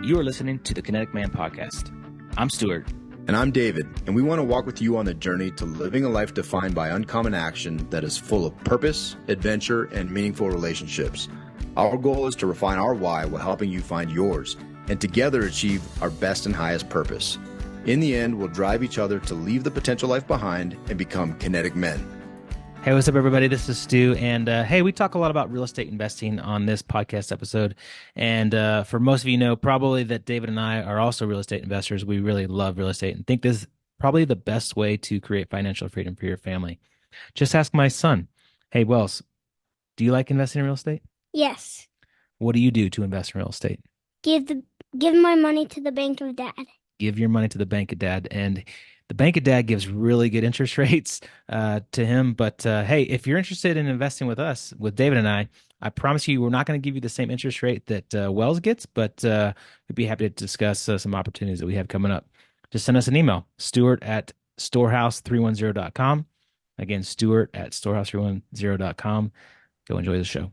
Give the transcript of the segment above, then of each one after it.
you are listening to the Kinetic Man Podcast. I'm Stuart. And I'm David, and we want to walk with you on the journey to living a life defined by uncommon action that is full of purpose, adventure, and meaningful relationships. Our goal is to refine our why while helping you find yours, and together achieve our best and highest purpose. In the end, we'll drive each other to leave the potential life behind and become kinetic men. Hey, what's up, everybody? This is Stu, and hey, we talk a lot about real estate investing on this podcast episode, and for most of you know, probably that David and I are also real estate investors. We really love real estate and think this is probably the best way to create financial freedom for your family. Just ask my son. Hey, Wells, do you like investing in real estate? Yes. What do you do to invest in real estate? Give my money to the bank of Dad. Give your money to the bank of Dad, and the bank of Dad gives really good interest rates to him. But hey, if you're interested in investing with us, with David and I promise you we're not going to give you the same interest rate that Wells gets, but we'd be happy to discuss some opportunities that we have coming up. Just send us an email, Stuart@storehouse310.com. Again, Stuart@storehouse310.com. Go enjoy the show.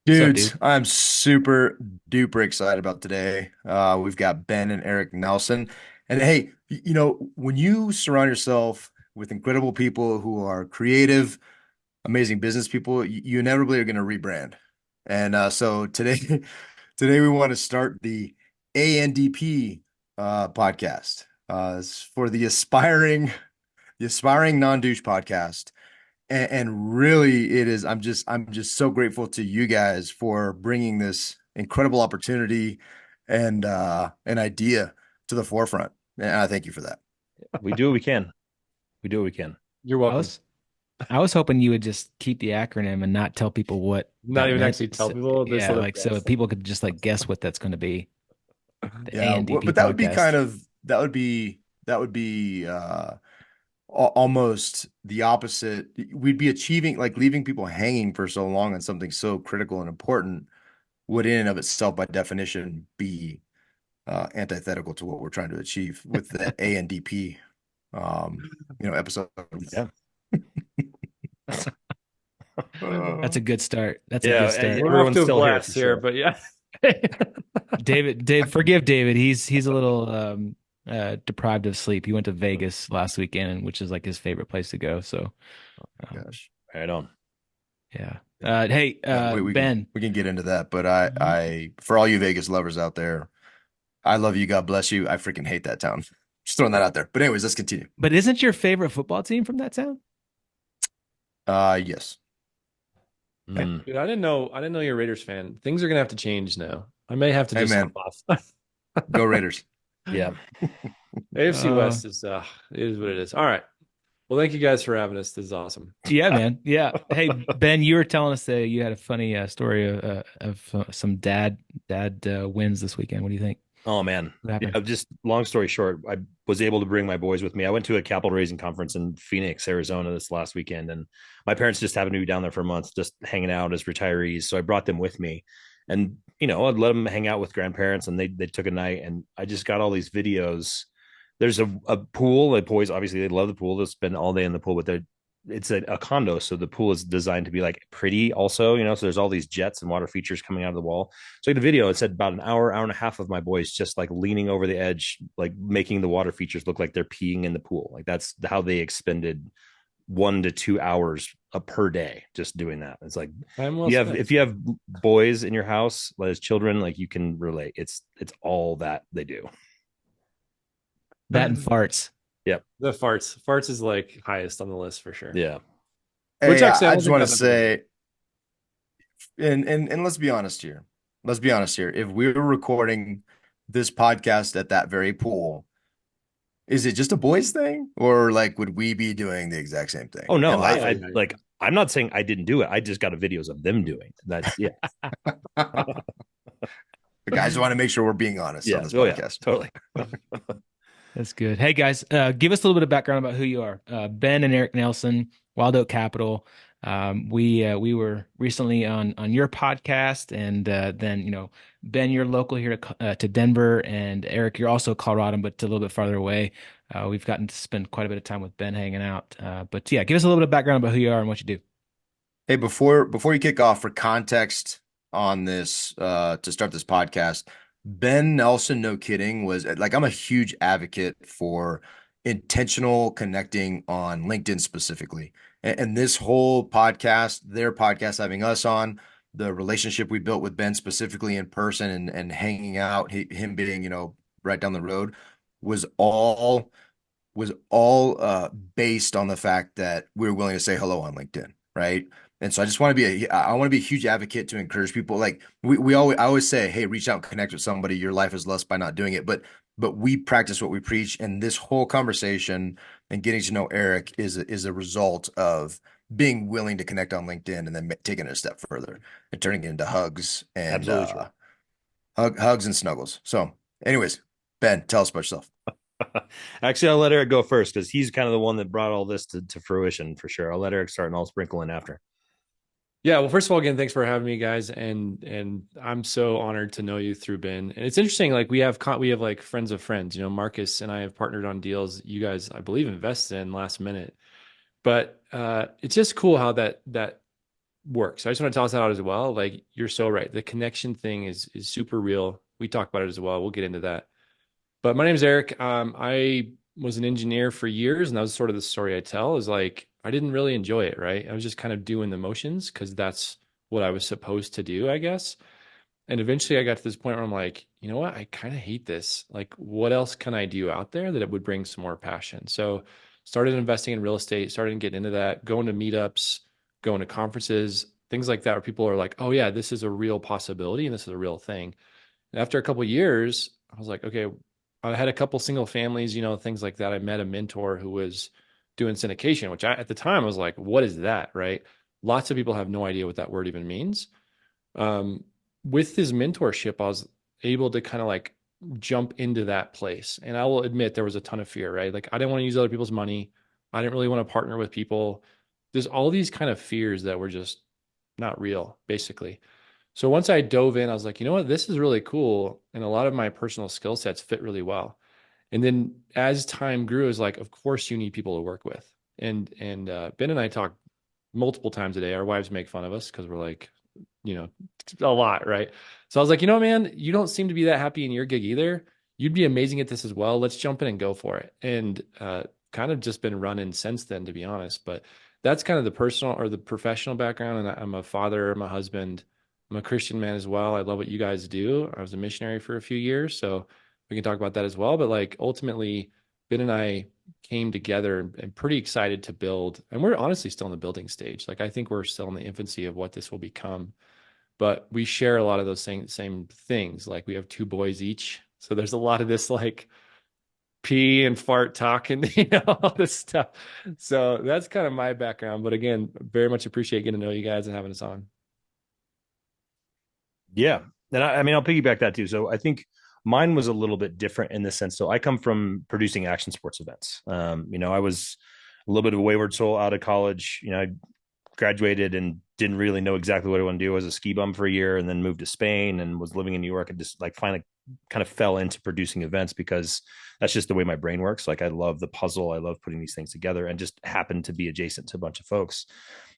Dudes, I'm super duper excited about today. We've got Ben and Eric Nelson. And hey, you know, when you surround yourself with incredible people who are creative, amazing business people, you inevitably are going to rebrand. And so today we want to start the ANDP podcast. It's for the aspiring non-douche podcast. And really, it is. I'm just so grateful to you guys for bringing this incredible opportunity and an idea to the forefront. And I thank you for that. We do what we can. We do what we can. You're welcome. I was hoping you would just keep the acronym and not tell people what. Not even actually tell people. Yeah, like so people could just like guess what that's going to be. Yeah, but that would be kind of almost the opposite. We'd be achieving, like leaving people hanging for so long on something so critical and important would in and of itself by definition be antithetical to what we're trying to achieve with the ANDP episode. Yeah. That's a good start. That's a Yeah, good start. We're off to a still here blast for here, sure. but yeah. Dave, forgive David. He's a little deprived of sleep. He went to Vegas last weekend, which is like his favorite place to go. So, Gosh, Right on. yeah. Hey, Ben. We can get into that, but I for all you Vegas lovers out there, I love you. God bless you. I freaking hate that town. Just throwing that out there. But anyways, let's continue. But isn't your favorite football team from that town? Yes. Mm. Dude, I didn't know you're a Raiders fan. Things are gonna have to change now. I may have to just man. hop off. Go Raiders. Yeah. AFC West is it is what it is. All right. Well, thank you guys for having us. This is awesome. Yeah, man. Yeah. Hey, Ben, you were telling us that you had a funny story of some dad wins this weekend. What do you think? Oh man. What happened? Yeah, just long story short, I was able to bring my boys with me. I went to a capital raising conference in Phoenix, Arizona this last weekend, and my parents just happened to be down there for a month, just hanging out as retirees. So I brought them with me, and I'd let them hang out with grandparents, and they took a night, and I just got all these videos. There's a pool. The boys obviously they love the pool. They'll spend all day in the pool, but it's a condo, so the pool is designed to be like pretty also, so there's all these jets and water features coming out of the wall. So the video, it said about an hour and a half of my boys just like leaning over the edge, like making the water features look like they're peeing in the pool. Like that's how they expended 1 to 2 hours per day just doing that. It's like if you have boys in your house as children, like you can relate. It's all that they do. That and farts. Yep. The farts is like highest on the list for sure. Yeah. Hey, Which actually, I I just don't want to think say, and let's be honest here. If we were recording this podcast at that very pool, is it just a boys thing, or like would we be doing the exact same thing? Oh no, And I like. I'm not saying I didn't do it. I just got videos of them doing. That's yeah. the guys want to make sure we're being honest on this podcast. Totally. That's good. Hey guys, give us a little bit of background about who you are. Ben and Eric Nelson, Wild Oak Capital. We were recently on your podcast, and then Ben, you're local here to Denver, and Eric, you're also Colorado, but a little bit farther away. We've gotten to spend quite a bit of time with Ben hanging out. But yeah, give us a little bit of background about who you are and what you do. Hey, before you kick off, for context on this, to start this podcast, Ben Nelson, no kidding, was like, I'm a huge advocate for intentional connecting on LinkedIn specifically. And this whole podcast, their podcast, having us on, the relationship we built with Ben specifically in person and hanging out, him being, right down the road, was all based on the fact that we were willing to say hello on LinkedIn, right? And so I want to be a huge advocate to encourage people. Like I always say, hey, reach out and connect with somebody. Your life is less by not doing it. But we practice what we preach. And this whole conversation and getting to know Eric is a result of being willing to connect on LinkedIn and then taking it a step further and turning it into hugs and Absolutely true. hugs and snuggles. So, anyways, Ben, tell us about yourself. Actually, I'll let Eric go first because he's kind of the one that brought all this to fruition for sure. I'll let Eric start and I'll sprinkle in after. Yeah, well, first of all, again, thanks for having me, guys, and I'm so honored to know you through Ben. And it's interesting, like we have like friends of friends. Marcus and I have partnered on deals you guys, I believe, invested in last minute. But it's just cool how that works. I just want to tell us that out as well. Like you're so right. The connection thing is super real. We talk about it as well. We'll get into that. But my name is Eric. I was an engineer for years, and that was sort of the story I tell. Is like I didn't really enjoy it, right? I was just kind of doing the motions because that's what I was supposed to do, I guess. And eventually, I got to this point where I'm like, you know what? I kind of hate this. Like, what else can I do out there that it would bring some more passion? So, started investing in real estate, started getting into that, going to meetups, going to conferences, things like that, where people are like, oh yeah, this is a real possibility and this is a real thing. And after a couple of years, I was like, okay, I had a couple single families, things like that. I met a mentor who was doing syndication, which at the time was like, what is that? Right. Lots of people have no idea what that word even means. Um, with his mentorship, I was able to kind of like jump into that place. And I will admit there was a ton of fear, right? Like I didn't want to use other people's money. I didn't really want to partner with people. There's all these kind of fears that were just not real, basically. So once I dove in, I was like, you know what, this is really cool. And a lot of my personal skill sets fit really well. And then as time grew, it was like, of course you need people to work with. And Ben and I talk multiple times a day. Our wives make fun of us because we're like, you know, a lot, right? So I was like, man, you don't seem to be that happy in your gig either. You'd be amazing at this as well. Let's jump in and go for it. And kind of just been running since then, to be honest. But that's kind of the personal or the professional background. And I'm a father, I'm a husband, I'm a Christian man as well. I love what you guys do. I was a missionary for a few years, so we can talk about that as well. But like ultimately, Ben and I came together and pretty excited to build. And we're honestly still in the building stage. Like I think we're still in the infancy of what this will become. But we share a lot of those same things. Like we have two boys each. So there's a lot of this like pee and fart talk and all this stuff. So that's kind of my background. But again, very much appreciate getting to know you guys and having us on. Yeah. And I mean, I'll piggyback that too. So I think mine was a little bit different in the sense. So I come from producing action sports events. I was a little bit of a wayward soul out of college. I graduated and didn't really know exactly what I want to do. I was a ski bum for a year and then moved to Spain and was living in New York and just like finally kind of fell into producing events because that's just the way my brain works. Like I love the puzzle. I love putting these things together and just happened to be adjacent to a bunch of folks.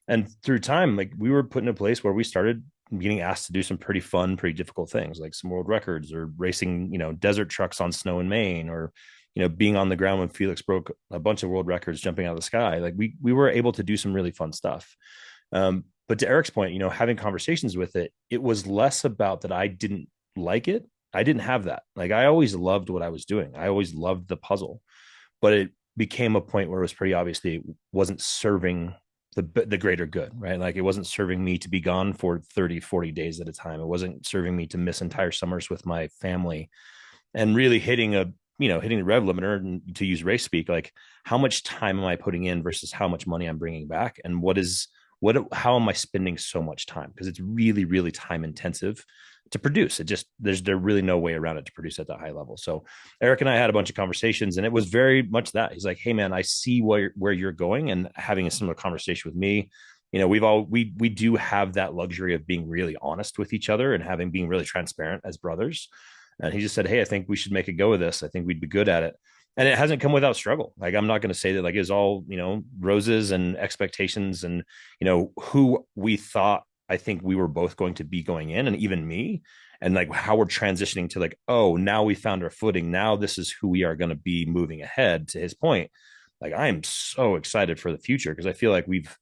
And through time, like we were put in a place where we started getting asked to do some pretty fun, pretty difficult things like some world records or racing, desert trucks on snow in Maine or, being on the ground when Felix broke a bunch of world records jumping out of the sky. Like we were able to do some really fun stuff. But to Eric's point, having conversations with it, it was less about that I didn't like it. I didn't have that. Like I always loved what I was doing. I always loved the puzzle, but it became a point where it was pretty obvious that it wasn't serving the greater good, right? Like it wasn't serving me to be gone for 30, 40 days at a time. It wasn't serving me to miss entire summers with my family and really hitting the rev limiter and to use race speak, like how much time am I putting in versus how much money I'm bringing back? And how am I spending so much time? Because it's really, really time intensive to produce. There's really no way around it to produce at that high level. So Eric and I had a bunch of conversations and it was very much that. He's like, hey man, I see where you're going, and having a similar conversation with me. We do have that luxury of being really honest with each other and being really transparent as brothers. And he just said, hey, I think we should make a go of this. I think we'd be good at it. And it hasn't come without struggle. Like, I'm not going to say that like it's all, roses and expectations and, who we thought I think we were both going to be going in, and even me, and like how we're transitioning to like, oh, now we found our footing. Now this is who we are going to be moving ahead. To his point, like I am so excited for the future because I feel like we've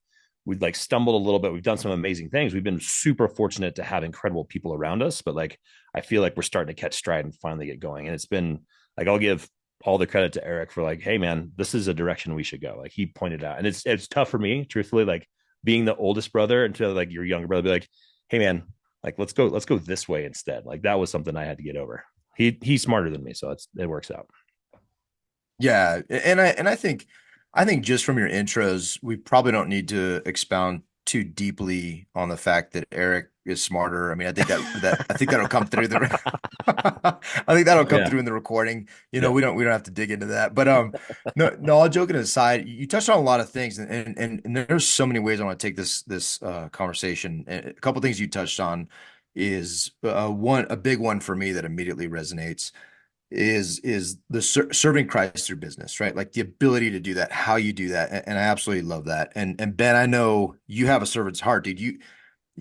like stumbled a little bit. We've done some amazing things. We've been super fortunate to have incredible people around us, but like I feel like we're starting to catch stride and finally get going. And it's been like I'll give all the credit to Eric for like, hey man, this is a direction we should go. Like he pointed out, and it's tough for me, truthfully, like being the oldest brother and to like your younger brother be like, hey man, like let's go this way instead. Like that was something I had to get over. He's smarter than me, so it works out. Yeah, I think just from your intros, we probably don't need to expound too deeply on the fact that Eric is smarter. I mean, I think that'll come through the I think that'll come Yeah. through in the recording. You know, Yeah. we don't have to dig into that. But no, all joking aside, you touched on a lot of things, and there's so many ways I want to take this conversation. And a couple things you touched on is a big one for me that immediately resonates is the serving Christ through business, right? Like the ability to do that, how you do that, and I absolutely love that. And Ben, I know you have a servant's heart, dude.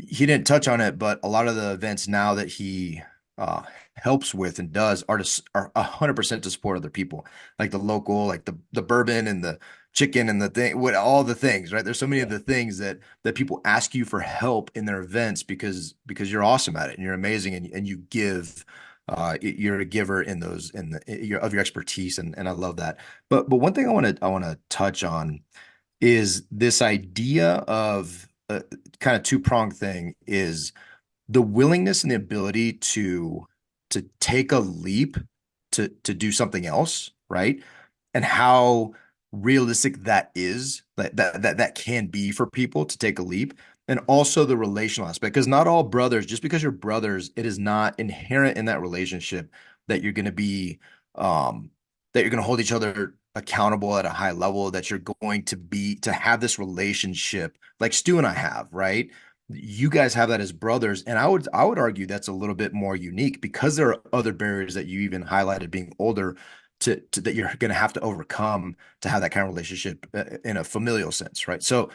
He didn't touch on it, but a lot of the events now that he uh, helps with and does are 100% to support other people, like the local, like the bourbon and the chicken and the thing, what all the things, right? There's so many of the things that people ask you for help in their events because you're awesome at it and you're amazing and you give. You're a giver in those of your expertise, and I love that. But one thing I want to touch on is this idea of kind of two-pronged thing is the willingness and the ability to take a leap to do something else, right? And how realistic that is, that can be for people to take a leap. And also the relational aspect, because not all brothers, just because you're brothers, it is not inherent in that relationship that you're going to be, that you're going to hold each other accountable at a high level, that you're going to have this relationship like Stu and I have, right? You guys have that as brothers, and I would argue that's a little bit more unique because there are other barriers that you even highlighted being older to that you're going to have to overcome to have that kind of relationship in a familial sense, right? So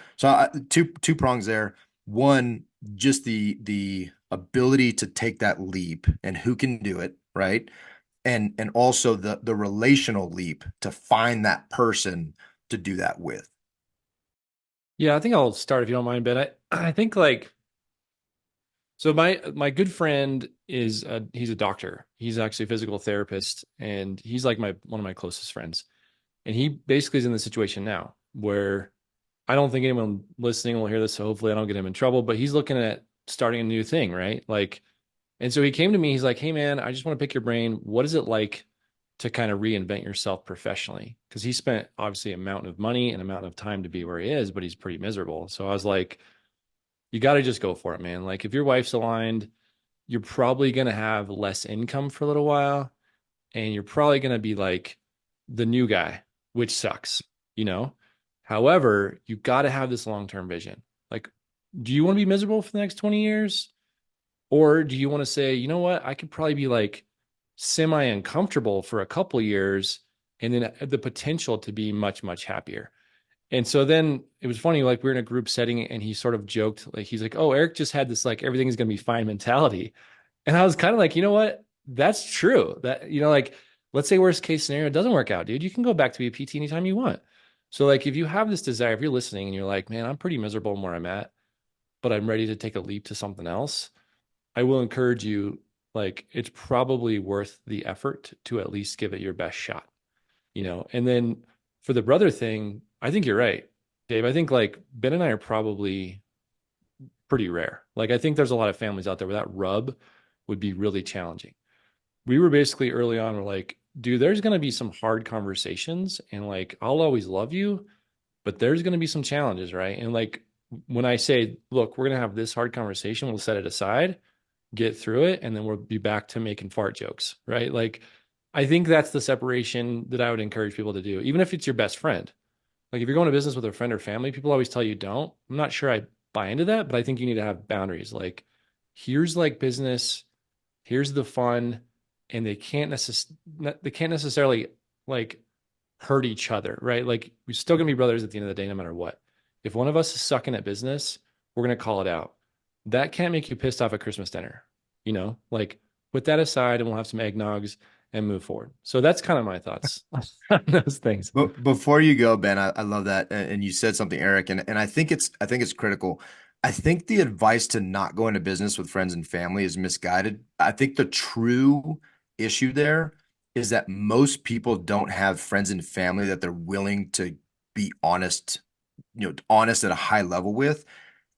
two prongs there. One, just the ability to take that leap and who can do it, right? And also the relational leap to find that person to do that with. Yeah, I think I'll start if you don't mind, Ben. I think like so my good friend is he's a doctor. He's actually a physical therapist, and he's like my one of my closest friends. And he basically is in the situation now where I don't think anyone listening will hear this, so hopefully I don't get him in trouble, but he's looking at starting a new thing, right? Like, and so he came to me, he's like, "Hey man, I just want to pick your brain. What is it like to kind of reinvent yourself professionally?" Because he spent obviously a mountain of money and a mountain of time to be where he is, but he's pretty miserable. So I was like, you got to just go for it, man. Like if your wife's aligned, you're probably going to have less income for a little while, and you're probably going to be like the new guy, which sucks, you know? However, you got to have this long-term vision. Like, do you want to be miserable for the next 20 years? Or do you want to say, you know what, I could probably be like semi uncomfortable for a couple years and then the potential to be much, much happier. And so then it was funny, like we are in a group setting and he sort of joked, like he's like, oh, Eric just had this like everything's gonna be fine mentality. And I was kind of like, you know what? That's true. That, you know, like let's say worst case scenario, it doesn't work out, dude. You can go back to be a PT anytime you want. So like if you have this desire, if you're listening and you're like, man, I'm pretty miserable where I'm at, but I'm ready to take a leap to something else, I will encourage you, like it's probably worth the effort to at least give it your best shot, you know? And then for the brother thing, I think you're right, Dave. I think like Ben and I are probably pretty rare. Like I think there's a lot of families out there where that rub would be really challenging. We were basically early on, we're like, dude, there's going to be some hard conversations and like, I'll always love you, but there's going to be some challenges, right? And like, when I say, look, we're going to have this hard conversation, we'll set it aside, get through it, and then we'll be back to making fart jokes, right? Like, I think that's the separation that I would encourage people to do, even if it's your best friend. Like, if you're going to business with a friend or family, people always tell you don't. I'm not sure I buy into that, but I think you need to have boundaries. Like, here's like business, here's the fun, and they can't necessarily like hurt each other, right? Like, we're still gonna be brothers at the end of the day, no matter what. If one of us is sucking at business, we're gonna call it out. that can't make you pissed off at Christmas dinner. Like put that aside and we'll have some eggnogs and move forward. So that's kind of my thoughts on those things. But before you go, Ben, I love that, and you said something, Eric, and I think it's critical. I think the advice to not go into business with friends and family is misguided. I think the true issue there is that most people don't have friends and family that they're willing to be honest, honest at a high level with.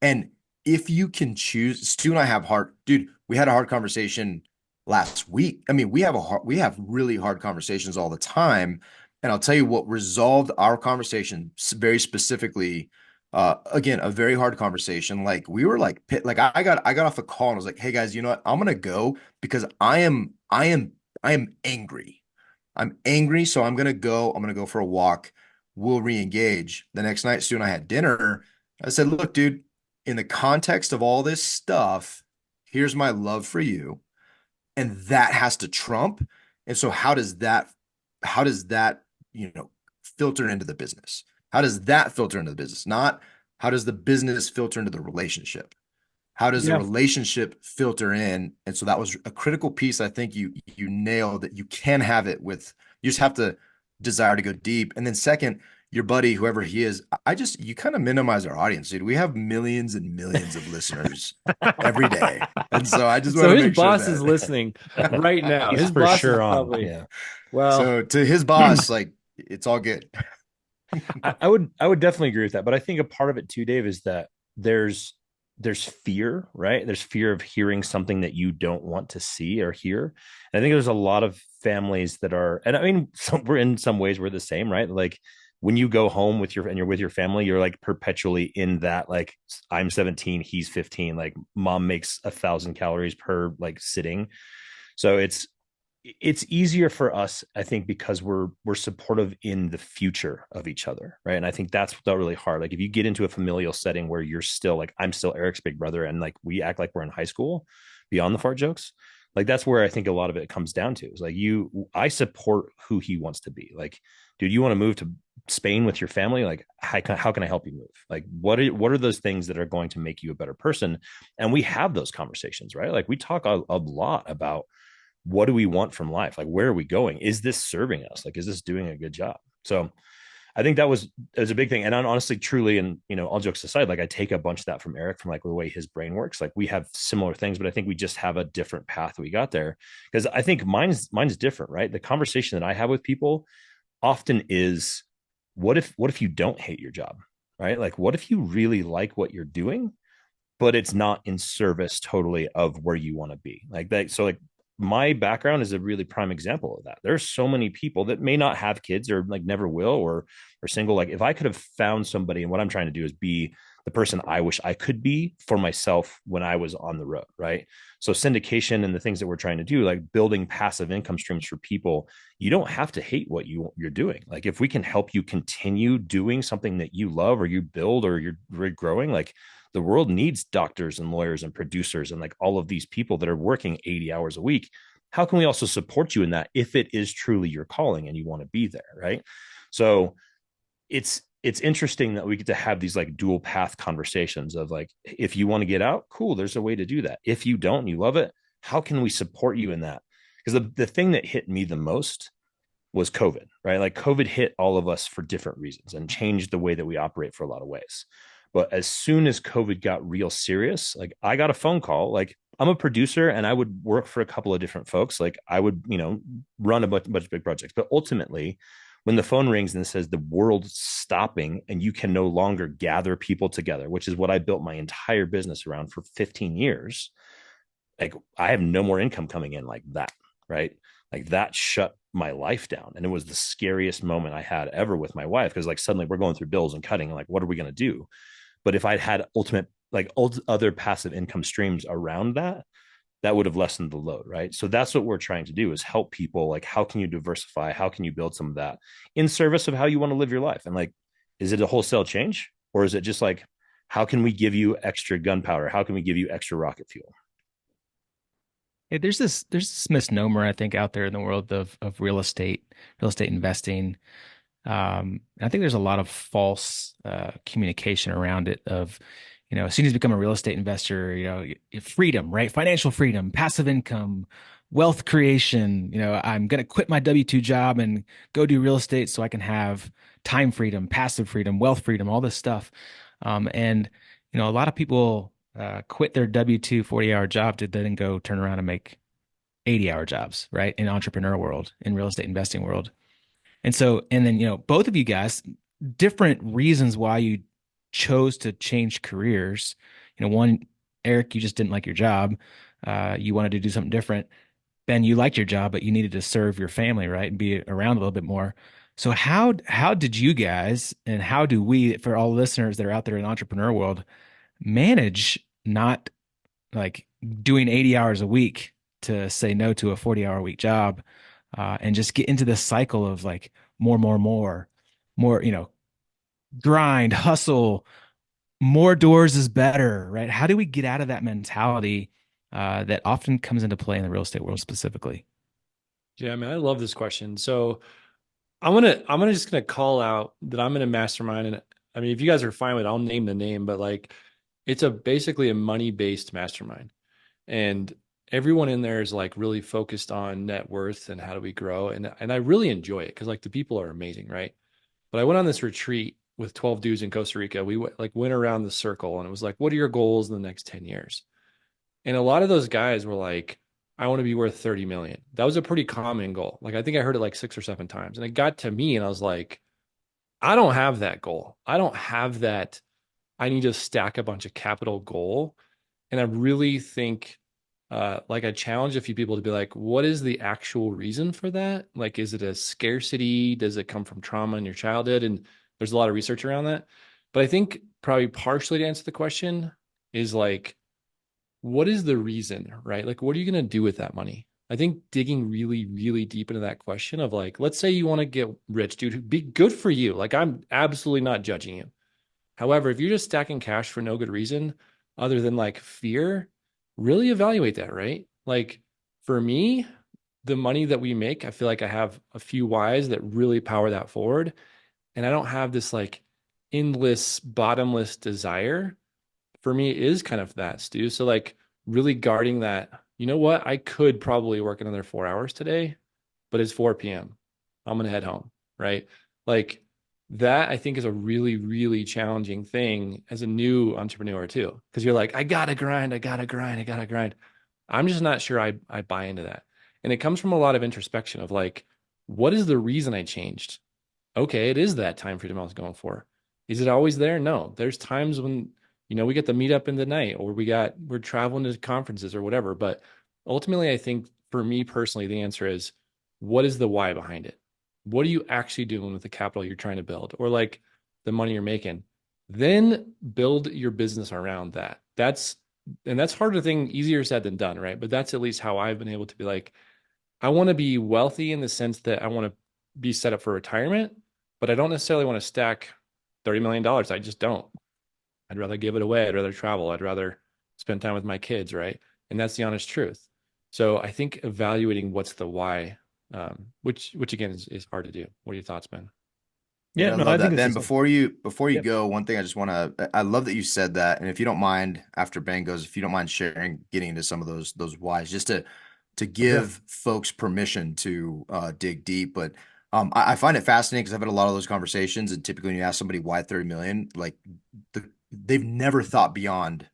And if you can choose, Stu and I have dude, we had a hard conversation last week. I mean, we have really hard conversations all the time. And I'll tell you what resolved our conversation very specifically. Again, a very hard conversation. Like we were like, like I got off the call and was like, hey guys, you know what? I'm gonna go because I am angry. I'm angry, so I'm gonna go. I'm gonna go for a walk. We'll re-engage. The next night, Stu and I had dinner. I said, look, dude, in the context of all this stuff, here's my love for you. And that has to trump. And so how does that, filter into the business? How does that filter into the business? Not how does the business filter into the relationship? How does the Yeah. relationship filter in? And so that was a critical piece. I think you nailed that. You can have it with, you just have to desire to go deep. And then second, your buddy, whoever he is, you kind of minimize our audience, dude. We have millions and millions of listeners every day. And so I just want So to his make sure boss is that listening right now. He's His for boss is sure on. probably, Yeah. well, so to his boss, like it's all good. I would definitely agree with that. But I think a part of it too, Dave, is that there's fear, right? There's fear of hearing something that you don't want to see or hear. And I think there's a lot of families that are, and I mean, we're in some ways we're the same, right? Like when you go home and you're with your family, you're like perpetually in that, like I'm 17, he's 15, like mom makes 1,000 calories per like sitting. So it's easier for us, I think, because we're supportive in the future of each other, right? And I think that's really hard. Like if you get into a familial setting where you're still like, I'm still Eric's big brother, and like we act like we're in high school, beyond the fart jokes, like that's where I think a lot of it comes down to is like I support who he wants to be. Like, dude, you want to move to Spain with your family? Like, how can I help you move? Like, what are those things that are going to make you a better person? And we have those conversations, right? Like we talk a lot about what do we want from life? Like, where are we going? Is this serving us? Like, is this doing a good job? So I think that was a big thing. And honestly, truly, and all jokes aside, like I take a bunch of that from Eric, from like the way his brain works. Like we have similar things, but I think we just have a different path we got there. Because I think mine's different, right? The conversation that I have with people often is, what if you don't hate your job? Right? Like, what if you really like what you're doing, but it's not in service totally of where you want to be? Like that. So like my background is a really prime example of that. There's so many people that may not have kids or like never will or single. Like if I could have found somebody, and what I'm trying to do is be the person I wish I could be for myself when I was on the road, right? So syndication and the things that we're trying to do, like building passive income streams for people, you don't have to hate what you're doing. Like if we can help you continue doing something that you love or you build or you're growing, like the world needs doctors and lawyers and producers and like all of these people that are working 80 hours a week. How can we also support you in that if it is truly your calling and you want to be there, right? So it's interesting that we get to have these like dual path conversations of like, if you want to get out, cool, there's a way to do that. If you don't, you love it, how can we support you in that? Because the thing that hit me the most was COVID, right? Like COVID hit all of us for different reasons and changed the way that we operate for a lot of ways. But as soon as COVID got real serious, like I got a phone call. Like I'm a producer and I would work for a couple of different folks. Like I would, run a bunch of big projects. But ultimately, when the phone rings and it says the world's stopping and you can no longer gather people together, which is what I built my entire business around for 15 years, like I have no more income coming in like that, right? Like that shut my life down. And it was the scariest moment I had ever with my wife, because like suddenly we're going through bills and cutting and like, what are we going to do? But if I'd had other passive income streams around that, that would have lessened the load, right? So that's what we're trying to do, is help people. Like, how can you diversify? How can you build some of that in service of how you want to live your life? And like, is it a wholesale change, or is it just like, how can we give you extra gunpowder? How can we give you extra rocket fuel? Hey, there's this misnomer I think out there in the world of real estate investing. I think there's a lot of false communication around it. Of, as soon as you become a real estate investor, freedom, right? Financial freedom, passive income, wealth creation. I'm going to quit my W-2 job and go do real estate so I can have time freedom, passive freedom, wealth freedom, all this stuff. And a lot of people quit their W-2 40-hour job to then go turn around and make 80-hour jobs, right? In entrepreneur world, in real estate investing world. And then, both of you guys, different reasons why you chose to change careers. One, Eric, you just didn't like your job. You wanted to do something different. Ben, you liked your job, but you needed to serve your family, right? And be around a little bit more. So how did you guys, and how do we, for all listeners that are out there in the entrepreneur world, manage not like doing 80 hours a week to say no to a 40-hour week job, and just get into this cycle of like more, grind, hustle, more doors is better, right? How do we get out of that mentality that often comes into play in the real estate world specifically? Yeah, man, I love this question. So just gonna call out that I'm in a mastermind, and I mean, if you guys are fine with it, I'll name the name, but like, it's basically a money-based mastermind, and everyone in there is like really focused on net worth and how do we grow, and I really enjoy it because like the people are amazing, right? But I went on this retreat with 12 dudes in Costa Rica. We went around the circle, and it was like, what are your goals in the next 10 years? And a lot of those guys were like, I want to be worth 30 million. That was a pretty common goal. Like I think I heard it like 6 or 7 times. And it got to me and I was like, I don't have that goal. I don't have that. I need to stack a bunch of capital goal. And I really think like I challenge a few people to be like, what is the actual reason for that? Like, is it a scarcity? Does it come from trauma in your childhood? And there's a lot of research around that. But I think probably partially to answer the question is like, what is the reason, right? Like, what are you going to do with that money? I think digging really, really deep into that question of like, let's say you want to get rich, dude, be good for you. Like, I'm absolutely not judging you. However, if you're just stacking cash for no good reason other than like fear, really evaluate that, right? Like, for me, the money that we make, I feel like I have a few whys that really power that forward. And I don't have this like endless, bottomless desire. For me, it is kind of that, Stu. So like really guarding that, you know what? I could probably work another 4 hours today, but it's 4 p.m. I'm gonna head home, right? Like that I think is a really, really challenging thing as a new entrepreneur too. Because you're like, I gotta grind, I gotta grind, I gotta grind. I'm just not sure I buy into that. And it comes from a lot of introspection of like, what is the reason I changed? Okay, it is that time freedom I was going for. Is it always there? No. There's times when, we get to meet up in the night or we're traveling to conferences or whatever. But ultimately, I think for me personally, the answer is what is the why behind it? What are you actually doing with the capital you're trying to build or like the money you're making? Then build your business around that. That's harder thing, easier said than done, right? But that's at least how I've been able to be like, I want to be wealthy in the sense that I want to be set up for retirement, but I don't necessarily want to stack $30 million. I just don't. I'd rather give it away. I'd rather travel. I'd rather spend time with my kids, right? And that's the honest truth. So I think evaluating what's the why, which again is hard to do. What are your thoughts, Ben? Yeah, I No, love I think that. it's Ben, just before you yeah, go, one thing I love that you said that. And if you don't mind, after Ben goes, if you don't mind sharing, getting into some of those whys, just to for sure. give folks permission to dig deep. But I find it fascinating because I've had a lot of those conversations, and typically when you ask somebody why 30 million, like they've never thought beyond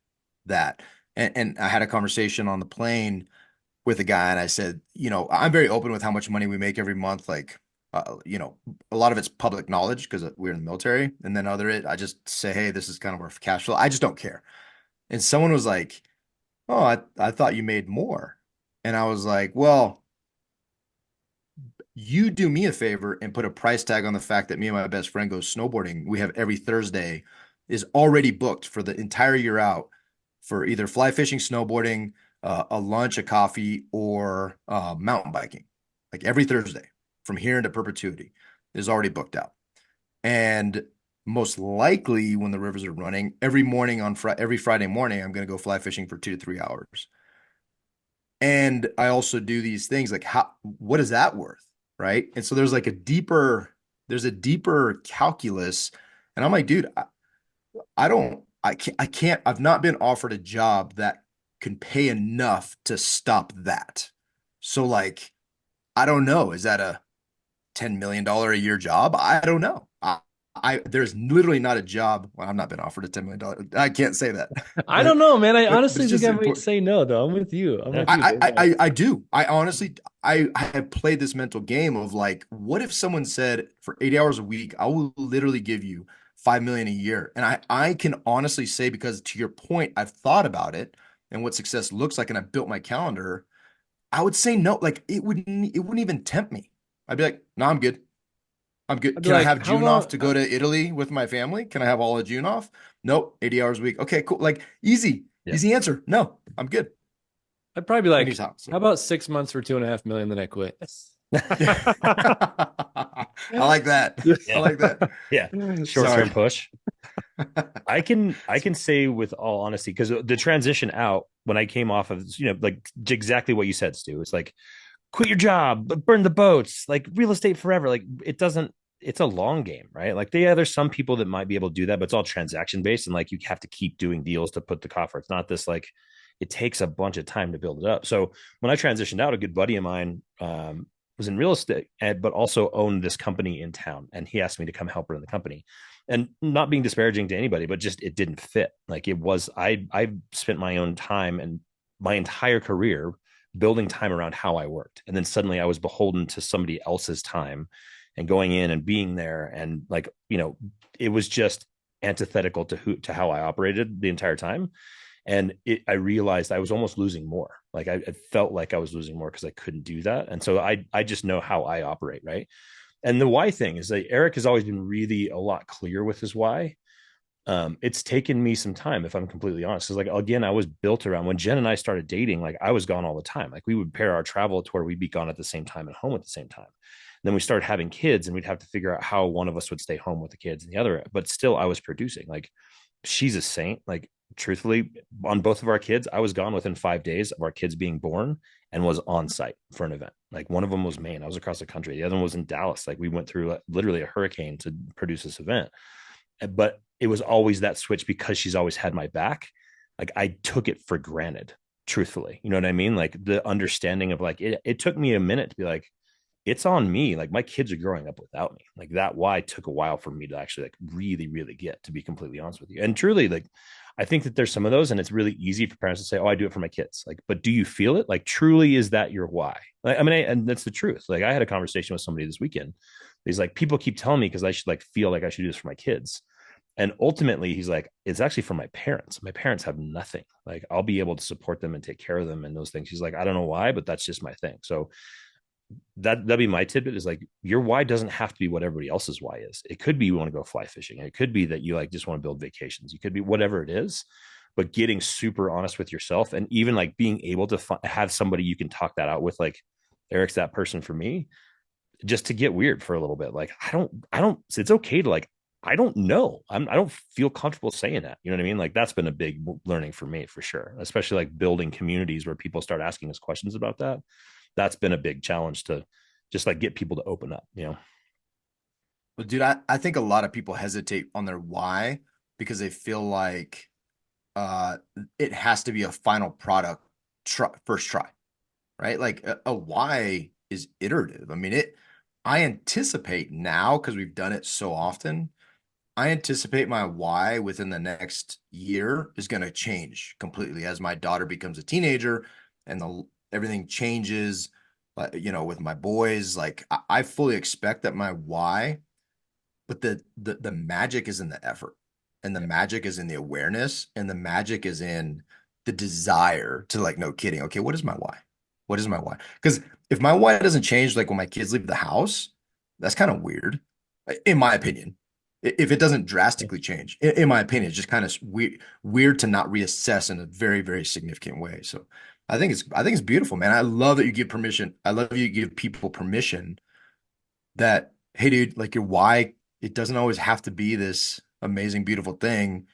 that. And I had a conversation on the plane with a guy and I said, I'm very open with how much money we make every month. Like, a lot of it's public knowledge because we're in the military. And then I just say, hey, this is kind of our cash flow. I just don't care. And someone was like, oh, I thought you made more. And I was like, well, you do me a favor and put a price tag on the fact that me and my best friend go snowboarding. We have every Thursday is already booked for the entire year out for either fly fishing, snowboarding, a lunch, a coffee, or mountain biking. Like every Thursday from here into perpetuity is already booked out. And most likely when the rivers are running, every Friday morning, I'm going to go fly fishing for 2 to 3 hours. And I also do these things like what is that worth? Right. And so there's a deeper calculus. And I'm like, dude, I don't I've not been offered a job that can pay enough to stop that. So like, I don't know. Is that a $10 million a year job? I don't know. There's literally not a job. Well, I've not been offered a $10 million. I can't say that, I don't know, man. I but honestly it's think just I might important. say no, though. I'm with you. I'm Yeah. with you. I do. I honestly, I have played this mental game of like, what if someone said for 80 hours a week, I will literally give you 5 million a year. And I can honestly say, because to your point, I've thought about it and what success looks like, and I built my calendar. I would say no. Like it wouldn't even tempt me. I'd be like, no, I'm good. I'm good. I'd be Can I like, have how June off about to go to Italy with my family? Can I have all of June off? Nope. 80 hours a week. Okay, cool. Like Yeah. easy answer. No, I'm good. I'd probably be Money's like, hot. how So about 6 months for 2.5 million, then I quit. yeah. I like that. I Yeah. like that. Yeah. Short Sorry. term push. I can say with all honesty, because the transition out when I came off of, like exactly what you said, Stu. It's like quit your job, but burn the boats, like real estate forever. Like it doesn't. It's a long game, right? Like yeah, there's some people that might be able to do that, but it's all transaction based, and like you have to keep doing deals to put the coffer. It's not this like it takes a bunch of time to build it up. So when I transitioned out, a good buddy of mine was in real estate, but also owned this company in town, and he asked me to come help run the company. And not being disparaging to anybody, but just it didn't fit. Like it was, I spent my own time and my entire career building time around how I worked. And then suddenly I was beholden to somebody else's time and going in and being there. And like, it was just antithetical to how I operated the entire time. And I realized I was almost losing more. Like I felt like I was losing more because I couldn't do that. And so I just know how I operate. Right. And the why thing is that Eric has always been really a lot clear with his why. It's taken me some time, if I'm completely honest. Because like again, I was built around when Jen and I started dating, like I was gone all the time. Like we would pair our travel to where we'd be gone at the same time and home at the same time. Then we started having kids and we'd have to figure out how one of us would stay home with the kids and the other, but still I was producing. Like she's a saint. Like truthfully, on both of our kids, I was gone within 5 days of our kids being born and was on site for an event. Like one of them was Maine. I was across the country. The other one was in Dallas. Like we went through literally a hurricane to produce this event. But it was always that switch because she's always had my back. Like I took it for granted, truthfully. You know what I mean? Like the understanding of like it took me a minute to be like, it's on me. Like my kids are growing up without me. Like that why took a while for me to actually like really, really get, to be completely honest with you. And truly, like I think that there's some of those, and it's really easy for parents to say, "Oh, I do it for my kids." Like, but do you feel it? Like, truly, is that your why? Like, I mean, and that's the truth. Like, I had a conversation with somebody this weekend. He's like, people keep telling me because I should like feel like I should do this for my kids. And ultimately, he's like, it's actually for my parents. My parents have nothing. Like, I'll be able to support them and take care of them and those things. He's like, I don't know why, but that's just my thing. So that'd be my tidbit is like your why doesn't have to be what everybody else's why is. It could be you want to go fly fishing. It could be that you like just want to build vacations. You could be whatever it is, but getting super honest with yourself and even like being able to have somebody you can talk that out with. Like Eric's that person for me, just to get weird for a little bit. Like I don't. It's okay to like. I don't know. I don't feel comfortable saying that. You know what I mean? Like that's been a big learning for me for sure, especially like building communities where people start asking us questions about that. That's been a big challenge to just like get people to open up, you know? Well, dude, I think a lot of people hesitate on their why because they feel like uh it has to be a final product first try, right? Like a why is iterative. I mean, I anticipate now because we've done it so often. I anticipate my why within the next year is going to change completely as my daughter becomes a teenager and everything changes. With my boys, like I fully expect that my why, but the magic is in the effort, and the magic is in the awareness, and the magic is in the desire to like, no kidding. Okay, what is my why? What is my why? Because if my why doesn't change, like when my kids leave the house, that's kind of weird, in my opinion. If it doesn't drastically change, in my opinion, it's just kind of weird to not reassess in a very, very significant way. So I think it's beautiful, man. I love that you give permission. I love you give people permission that, hey, dude, like your why, it doesn't always have to be this amazing, beautiful thing.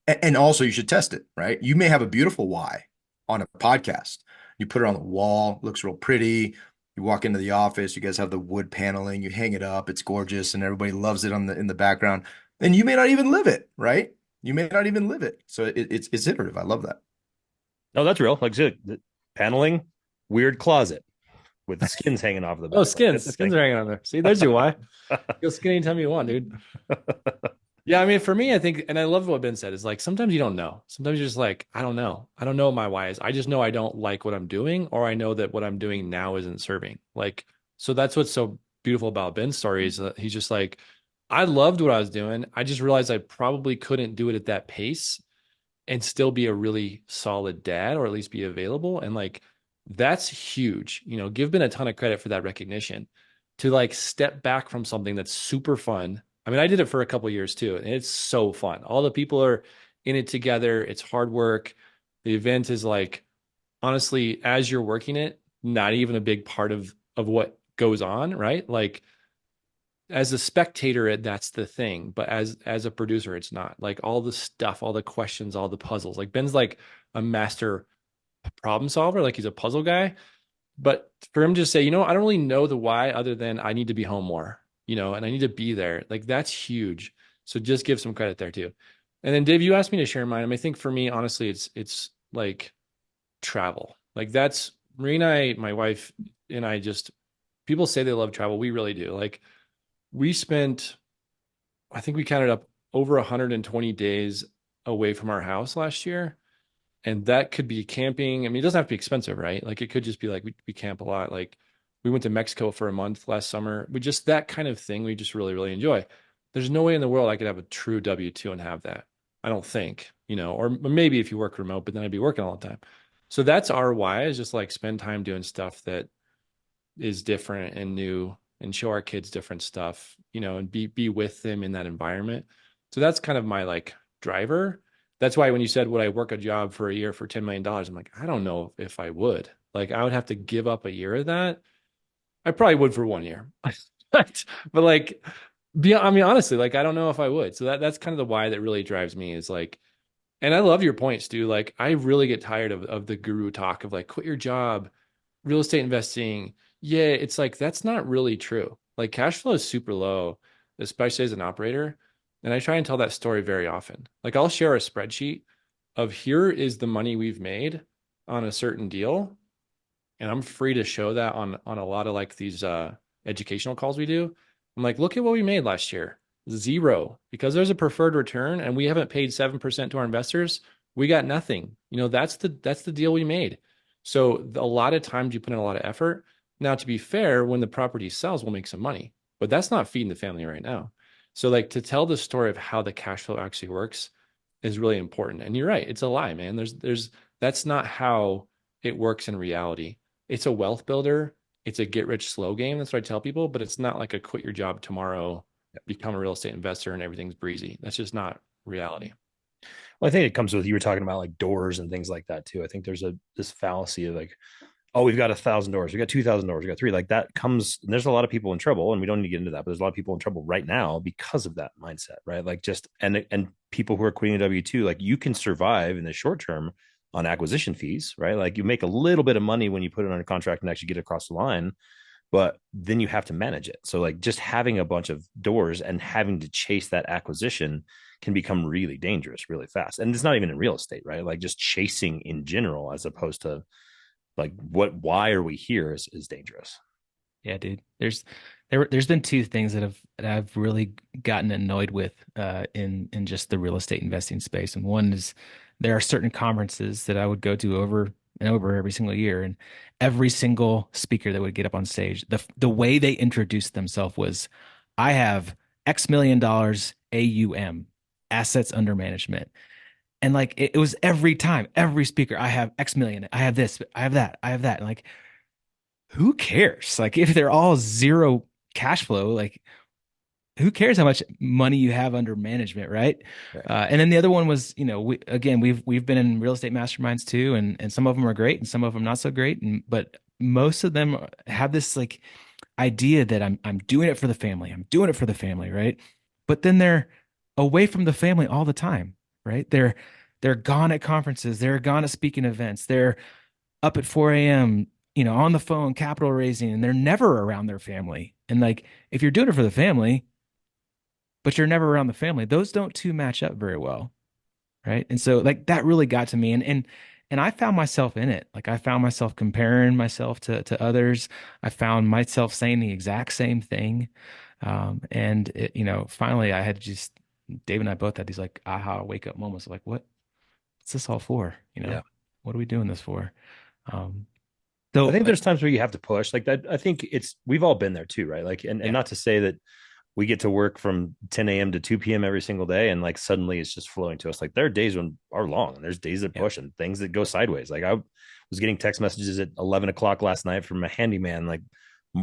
And also, you should test it, right? You may have a beautiful why on a podcast. You put it on the wall, looks real pretty. You walk into the office, you guys have the wood paneling, you hang it up, it's gorgeous, and everybody loves it in the background. And you may not even live it, right? You may not even live it. So it's iterative. I love that. No, that's real. Like I said, the paneling, weird closet with skins hanging off the Oh, back. Like, skins. that's the Skins thing. are hanging on there. See, there's your why. Feel skinny anytime you want, dude. Yeah, I mean, for me, I think, and I love what Ben said, is like sometimes you don't know. Sometimes you're just like, I don't know. I don't know what my why is. I just know I don't like what I'm doing, or I know that what I'm doing now isn't serving. Like, so that's what's so beautiful about Ben's story is that he's just like, I loved what I was doing. I just realized I probably couldn't do it at that pace and still be a really solid dad, or at least be available. And like, that's huge. Give Ben a ton of credit for that recognition to like step back from something that's super fun. I mean, I did it for a couple of years too, and it's so fun. All the people are in it together. It's hard work. The event is like, honestly, as you're working it, not even a big part of what goes on, right? Like as a spectator, that's the thing, but as a producer, it's not. Like all the stuff, all the questions, all the puzzles. Like Ben's like a master problem solver, like he's a puzzle guy. But for him to say, I don't really know the why other than I need to be home more, and I need to be there. Like that's huge. So just give some credit there too. And then Dave, you asked me to share mine. I mean, I think for me, honestly, it's like travel. Like that's Marina, my wife, and I just people say they love travel. We really do. Like we spent, I think we counted up over 120 days away from our house last year. And that could be camping. I mean, it doesn't have to be expensive, right? Like it could just be like we camp a lot. Like we went to Mexico for a month last summer. We just that kind of thing we just really, really enjoy. There's no way in the world I could have a true W-2 and have that. I don't think, or maybe if you work remote, but then I'd be working all the time. So that's our why is just like spend time doing stuff that is different and new and show our kids different stuff, and be with them in that environment. So that's kind of my like driver. That's why when you said, would I work a job for a year for $10 million? I'm like, I don't know if I would. Like, I would have to give up a year of that. I probably would for 1 year. but like, I mean, honestly, like, I don't know if I would. So that's kind of the why that really drives me is like, and I love your points, Stu. Like, I really get tired of the guru talk of like, quit your job, real estate investing. Yeah, it's like, that's not really true. Like, cash flow is super low, especially as an operator. And I try and tell that story very often. Like, I'll share a spreadsheet of here is the money we've made on a certain deal. And I'm free to show that on a lot of like these educational calls we do. I'm like, look at what we made last year. Zero. Because there's a preferred return and we haven't paid 7% to our investors, we got nothing. That's the deal we made. So a lot of times you put in a lot of effort. Now, to be fair, when the property sells, we'll make some money, but that's not feeding the family right now. So like to tell the story of how the cash flow actually works is really important. And you're right, it's a lie, man. That's not how it works in reality. It's a wealth builder. It's a get rich slow game. That's what I tell people, but it's not like a quit your job tomorrow, become a real estate investor and everything's breezy. That's just not reality. Well, I think it comes with, you were talking about like doors and things like that too. I think there's this fallacy of like, oh, we've got 1,000 doors, we got 2,000 doors, we got three. Like that comes, and there's a lot of people in trouble, and we don't need to get into that, but there's a lot of people in trouble right now because of that mindset, right? Like just and people who are quitting a W-2, like you can survive in the short term on acquisition fees, right? Like you make a little bit of money when you put it on a contract and actually get it across the line, but then you have to manage it. So like just having a bunch of doors and having to chase that acquisition can become really dangerous really fast. And it's not even in real estate, right? Like just chasing in general, as opposed to like why are we here is dangerous. Yeah, dude. There's been two things that I've really gotten annoyed with in just the real estate investing space. And one is there are certain conferences that I would go to over and over every single year, and every single speaker that would get up on stage, the way they introduced themselves was, I have X million dollars AUM, assets under management. And like it was every time, every speaker, I have X million, I have this, I have that, I have that. And like, who cares? Like if they're all zero cash flow, like who cares how much money you have under management, right? Right. And then the other one was, we've been in real estate masterminds too, and some of them are great and some of them not so great, but most of them have this like idea that I'm doing it for the family, I'm doing it for the family, right? But then they're away from the family all the time, right? They're gone at conferences, they're gone at speaking events, they're up at 4 a.m., on the phone, capital raising, and they're never around their family. And like, if you're doing it for the family, but you're never around the family, those don't two match up very well. right? And so like that really got to me, and I found myself in it. Like I found myself comparing myself to others. I found myself saying the exact same thing. And it, finally I had just Dave and I both had these like aha wake up moments of like, what's this all for? Yeah. What are we doing this for? Um, I so think there's times where you have to push like that. I think we've all been there too, right? Like, and yeah, not to say that we get to work from 10 a.m. to 2 p.m. every single day. And like suddenly it's just flowing to us. Like there are days when are long and there's days that yeah, push and things that go sideways. Like I was getting text messages at 11 o'clock last night from a handyman, like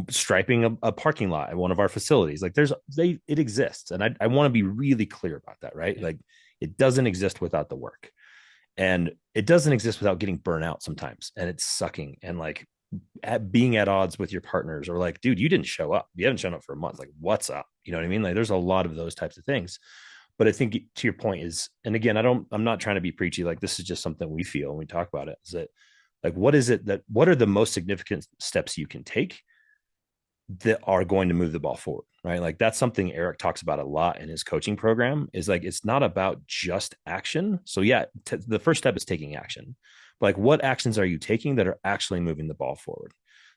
striping a parking lot at one of our facilities. Like it exists. And I want to be really clear about that, right? yeah, Like it doesn't exist without the work. And it doesn't exist without getting burnt out sometimes. And it's sucking and like being at odds with your partners or like, dude, you didn't show up. You haven't shown up for a month. Like, what's up? You know what I mean? Like, there's a lot of those types of things. But I think to your point is, and again, I'm not trying to be preachy. Like, this is just something we feel when we talk about it is that, like, what are the most significant steps you can take that are going to move the ball forward, right? Like that's something Eric talks about a lot in his coaching program is like, it's not about just action. So yeah, the first step is taking action. But like what actions are you taking that are actually moving the ball forward?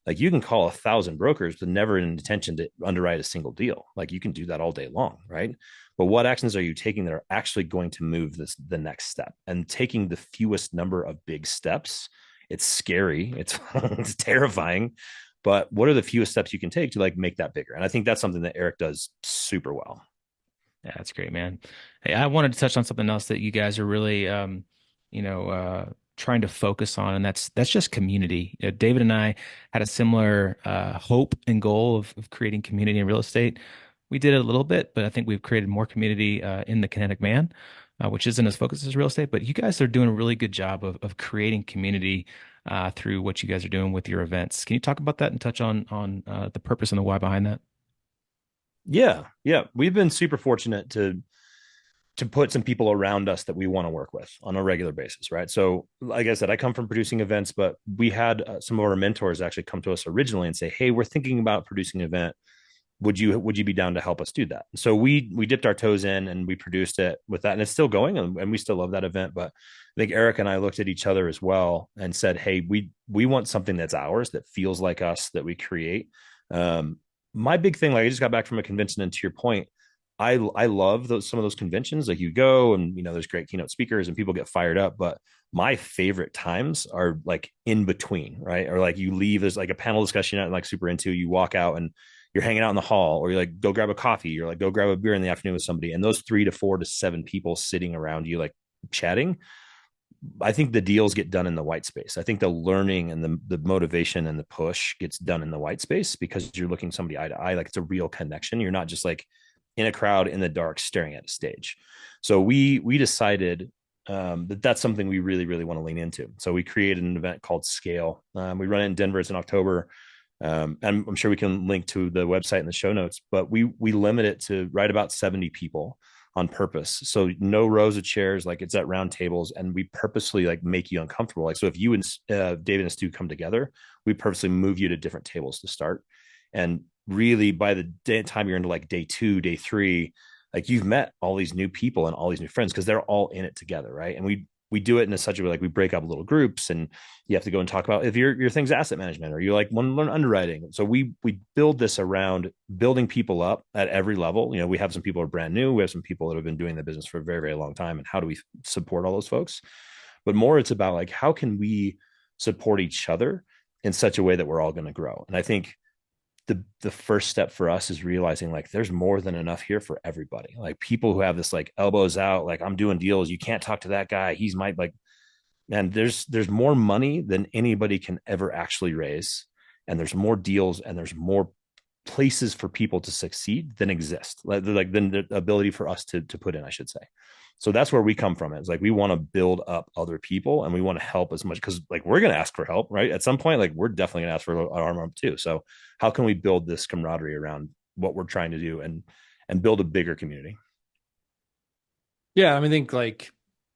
Like you can call 1,000 brokers, but never an intention to underwrite a single deal. Like you can do that all day long, right? But what actions are you taking that are actually going to move the next step? And taking the fewest number of big steps, it's scary, it's it's terrifying, but what are the fewest steps you can take to like make that bigger? And I think that's something that Eric does super well. yeah, that's great, man. Hey, I wanted to touch on something else that you guys are really, trying to focus on, and that's just community. David and I had a similar hope and goal of creating community in real estate. We did it a little bit, but I think we've created more community in the Kinetic Man, which isn't as focused as real estate. But you guys are doing a really good job of creating community through what you guys are doing with your events. Can you talk about that and touch on the purpose and the why behind that? Yeah, yeah, we've been super fortunate to put some people around us that we want to work with on a regular basis, right? So, like I said, I come from producing events, but we had some of our mentors actually come to us originally and say, "Hey, we're thinking about producing an event. Would you be down to help us do that?" So we dipped our toes in and we produced it with that, and it's still going, and we still love that event. But I think Eric and I looked at each other as well and said, "Hey, we want something that's ours, that feels like us, that we create." Um, my big thing, like I just got back from a convention, and to your point, I love some of those conventions. Like you go and there's great keynote speakers and people get fired up, but my favorite times are like in between, right? Or like you leave, there's like a panel discussion you're not like super into, you walk out and you're hanging out in the hall, or you're like, go grab a coffee, you're like, go grab a beer in the afternoon with somebody. And those 3 to 4 to 7 people sitting around you, like chatting, I think the deals get done in the white space. I think the learning and the motivation and the push gets done in the white space because you're looking somebody eye to eye. Like it's a real connection. You're not just like in a crowd in the dark staring at a stage. So we decided that's something we really, really want to lean into. So we created an event called Scale. We run it in Denver. It's in October. And I'm sure we can link to the website in the show notes, but we limit it to right about 70 people on purpose. So no rows of chairs, like it's at round tables, and we purposely like make you uncomfortable. Like, so if you and David and Stu come together, we purposely move you to different tables to start. And really by the time you're into like day 2, day 3, like you've met all these new people and all these new friends because they're all in it together. Right. And we do it in such a way, like we break up little groups and you have to go and talk about if your thing's asset management or you like want to learn underwriting. So we build this around building people up at every level. We have some people who are brand new. We have some people that have been doing the business for a very, very long time. And how do we support all those folks? But more it's about like, how can we support each other in such a way that we're all going to grow? And I think the first step for us is realizing like there's more than enough here for everybody. Like people who have this like elbows out, like I'm doing deals, you can't talk to that guy, he's my like, man, there's more money than anybody can ever actually raise, and there's more deals and there's more places for people to succeed than exist, like than the ability for us to put in, I should say. So that's where we come from. It's like we want to build up other people and we want to help as much, because like we're going to ask for help, right? At some point, like we're definitely going to ask for an arm up too. So how can we build this camaraderie around what we're trying to do and build a bigger community? Yeah, I think like,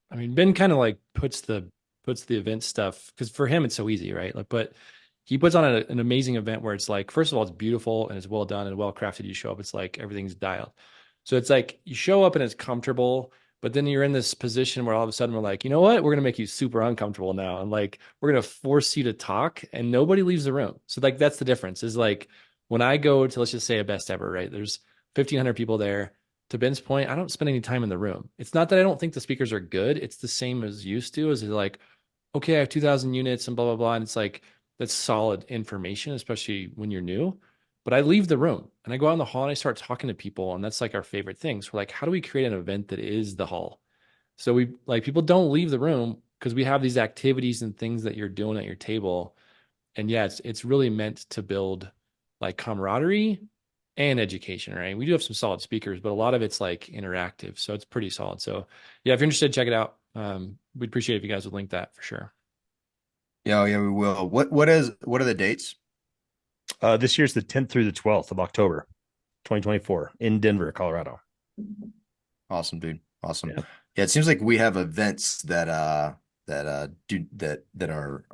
Ben kind of like puts the event stuff, because for him it's so easy, right? Like, but he puts on an amazing event where it's like, first of all, it's beautiful and it's well done and well crafted. You show up, it's like everything's dialed. So it's like you show up and it's comfortable, But then you're in this position where all of a sudden we're like, you know what? We're going to make you super uncomfortable now. And like, we're going to force you to talk and nobody leaves the room. So like, that's the difference is like when I go to, let's just say a best ever, right? There's 1,500 people there. To Ben's point, I don't spend any time in the room. It's not that I don't think the speakers are good. It's the same as used to, is like, okay, I have 2,000 units and blah, blah, blah. And it's like, that's solid information, especially when you're new. But I leave the room and I go out in the hall and I start talking to people. And that's like our favorite things. We're like, how do we create an event that is the hall? So we like people don't leave the room because we have these activities and things that you're doing at your table. And yeah, it's really meant to build like camaraderie and education, right? We do have some solid speakers, but a lot of it's like interactive. So it's pretty solid. So yeah, if you're interested, check it out. We'd appreciate if you guys would link that for sure. Yeah, yeah, we will. What are the dates? This year's the 10th through the 12th of October, 2024 in Denver, Colorado. Awesome, dude. Awesome. Yeah. Yeah, it seems like we have events that are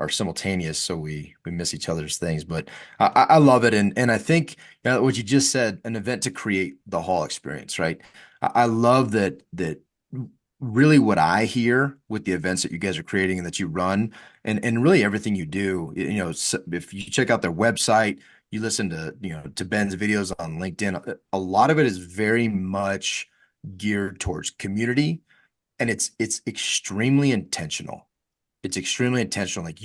simultaneous, so we miss each other's things. But I love it, and I think what you just said, an event to create the hall experience, right? I love that really what I hear with the events that you guys are creating and that you run, and really everything you do. If you check out their website, you listen to Ben's videos on LinkedIn, a lot of it is very much geared towards community, and it's extremely intentional. It's extremely intentional. Like,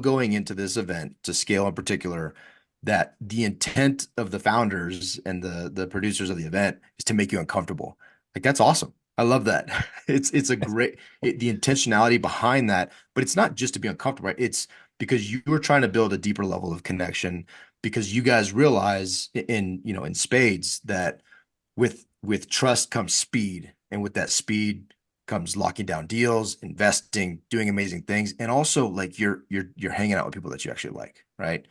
going into this event to scale in particular, that the intent of the founders and the producers of the event is to make you uncomfortable. Like, that's awesome. I love that. It's a great the intentionality behind that, but it's not just to be uncomfortable, right? It's because you are trying to build a deeper level of connection because you guys realize in spades that with trust comes speed, and with that speed comes locking down deals, investing, doing amazing things, and also like you're hanging out with people that you actually like, right?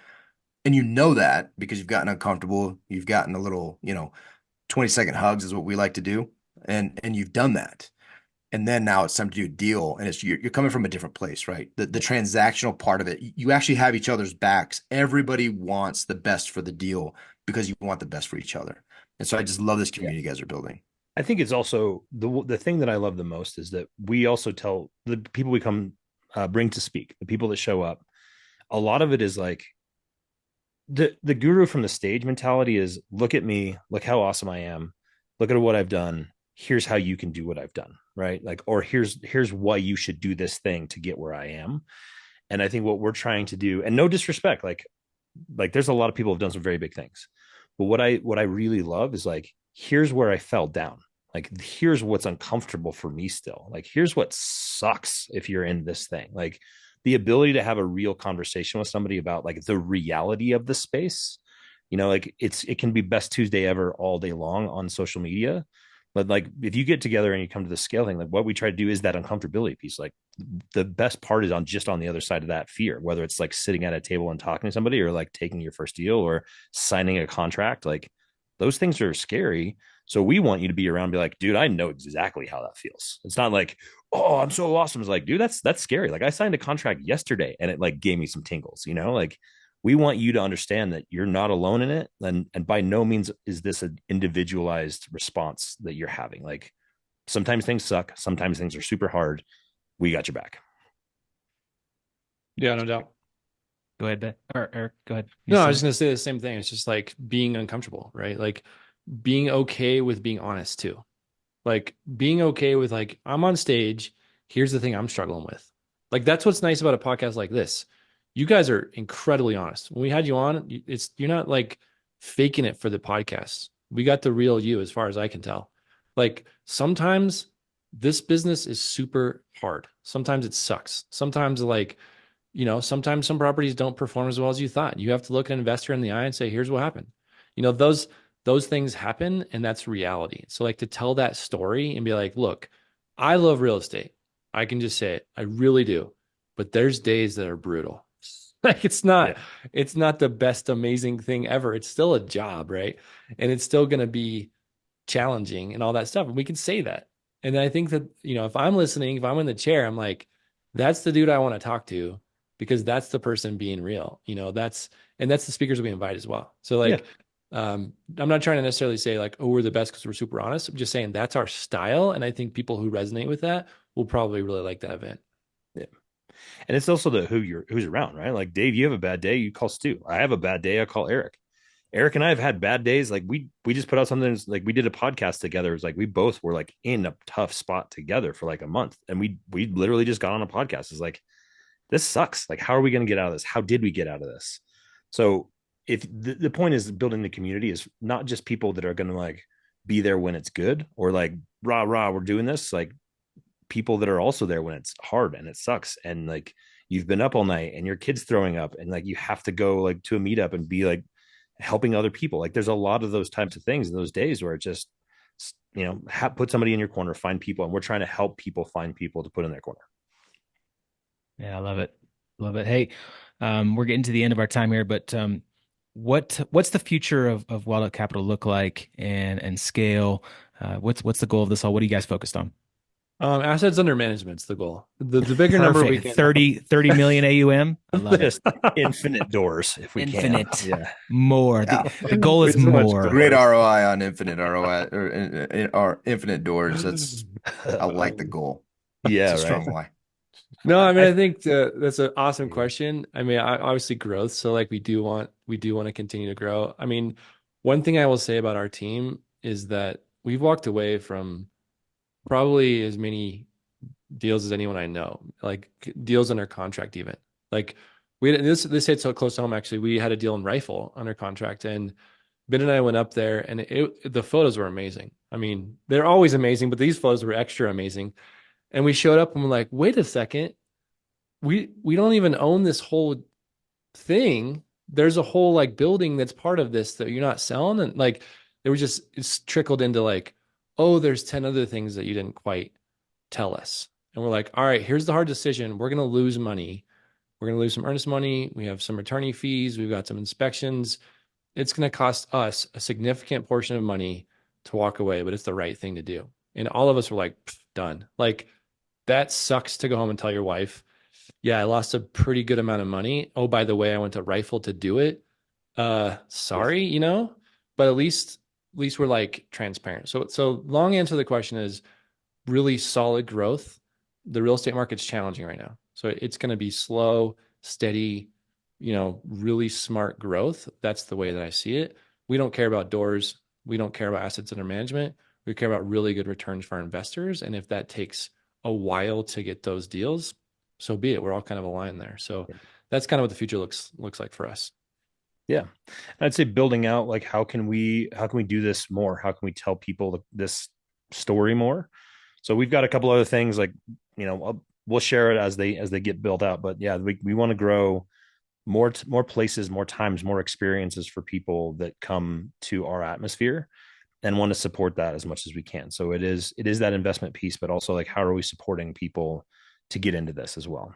And that because you've gotten uncomfortable, you've gotten a little, 20-second hugs is what we like to do, and you've done that. And then now it's time to do a deal, and you're coming from a different place, right? The transactional part of it, you actually have each other's backs. Everybody wants the best for the deal because you want the best for each other. And so I just love this community you guys are building. I think it's also the thing that I love the most is that we also tell the people we come bring to speak, the people that show up. A lot of it is like the guru from the stage mentality is, look at me, look how awesome I am, look at what I've done. Here's how you can do what I've done, right? Like, or here's why you should do this thing to get where I am. And I think what we're trying to do, and no disrespect, like there's a lot of people who've done some very big things, but what I really love is like, here's where I fell down. Like, here's what's uncomfortable for me still. Like, here's what sucks if you're in this thing. Like, the ability to have a real conversation with somebody about like the reality of the space, like it can be best Tuesday ever all day long on social media. But like, if you get together and you come to the scale thing, like what we try to do is that uncomfortability piece. Like, the best part is on the other side of that fear, whether it's like sitting at a table and talking to somebody, or like taking your first deal, or signing a contract. Like, those things are scary. So we want you to be around and be like, dude, I know exactly how that feels. It's not like, oh, I'm so awesome. It's like, dude, that's scary. Like, I signed a contract yesterday and it like gave me some tingles, like, we want you to understand that you're not alone in it. And by no means is this an individualized response that you're having. Like, sometimes things suck. Sometimes things are super hard. We got your back. Yeah, no doubt. Go ahead, Ben. Or Eric, go ahead. No, I was just going to say the same thing. It's just like being uncomfortable, right? Like being okay with being honest too. Like being okay with like, I'm on stage. Here's the thing I'm struggling with. Like, that's what's nice about a podcast like this. You guys are incredibly honest. When we had you on, you're not like faking it for the podcast. We got the real you, as far as I can tell. Like, sometimes this business is super hard. Sometimes it sucks. Sometimes sometimes some properties don't perform as well as you thought. You have to look an investor in the eye and say, here's what happened. Those things happen, and that's reality. So like, to tell that story and be like, look, I love real estate. I can just say it. I really do. But there's days that are brutal. Like, it's not the best amazing thing ever. It's still a job, right? And it's still going to be challenging and all that stuff. And we can say that. And I think that, if I'm listening, if I'm in the chair, I'm like, that's the dude I want to talk to, because that's the person being real. That's the speakers we invite as well. So like, I'm not trying to necessarily say like, oh, we're the best because we're super honest. I'm just saying that's our style. And I think people who resonate with that will probably really like that event. Yeah. And it's also the who's around, right? Like Dave, you have a bad day, you call Stu. I have a bad day, I call Eric. Eric and I have had bad days. Like we just put out something like we did a podcast together. It's like we both were like in a tough spot together for like a month. And we literally just got on a podcast. It's like, this sucks. Like, how are we going to get out of this? How did we get out of this? So if the point is building the community is not just people that are going to like be there when it's good or like rah rah, we're doing this. Like people that are also there when it's hard and it sucks and like you've been up all night and your kid's throwing up and like you have to go like to a meetup and be like helping other people. Like there's a lot of those types of things in those days where it just put somebody in your corner, find people, and we're trying to help people find people to put in their corner. Yeah, I love it. Love it. Hey, we're getting to the end of our time here, but what's the future of Wild Oak Capital look like and scale? What's the goal of this all? What are you guys focused on? Assets under management's the goal. The bigger number we Perfect. can 30 million AUM. I love it. Just infinite doors if we Infinite. can. Yeah. More. Yeah. The goal is Way too much more. Great ROI on infinite ROI or infinite doors. I like the goal. Yeah, It's a right. strong why. No, I mean, I think that's an awesome question. I mean, obviously growth. So like we do want to continue to grow. I mean, one thing I will say about our team is that we've walked away from probably as many deals as anyone I know, like deals under contract even. Like we this hit so close to home actually. We had a deal in Rifle under contract and Ben and I went up there and the photos were amazing. I mean, they're always amazing, but these photos were extra amazing. And we showed up and we're like, wait a second, we don't even own this whole thing. There's a whole like building that's part of this that you're not selling. And like it was just it's trickled into like, oh, there's 10 other things that you didn't quite tell us. And we're like, all right, here's the hard decision. We're gonna lose money. We're gonna lose some earnest money. We have some attorney fees, we've got some inspections. It's gonna cost us a significant portion of money to walk away, but it's the right thing to do. And all of us were like, done. Like that sucks to go home and tell your wife, yeah, I lost a pretty good amount of money. Oh, by the way, I went to Rifle to do it. Sorry, but at least we're like transparent. So long answer to the question is really solid growth. The real estate market's challenging right now. So it's going to be slow, steady, really smart growth. That's the way that I see it. We don't care about doors. We don't care about assets under management. We care about really good returns for our investors. And if that takes a while to get those deals, so be it. We're all kind of aligned there. So that's kind of what the future looks like for us. Yeah. I'd say building out like how can we do this more? How can we tell people this story more? So we've got a couple other things like, we'll share it as they get built out, but yeah, we want to grow more places, more times, more experiences for people that come to our atmosphere and want to support that as much as we can. So it is that investment piece, but also like how are we supporting people to get into this as well?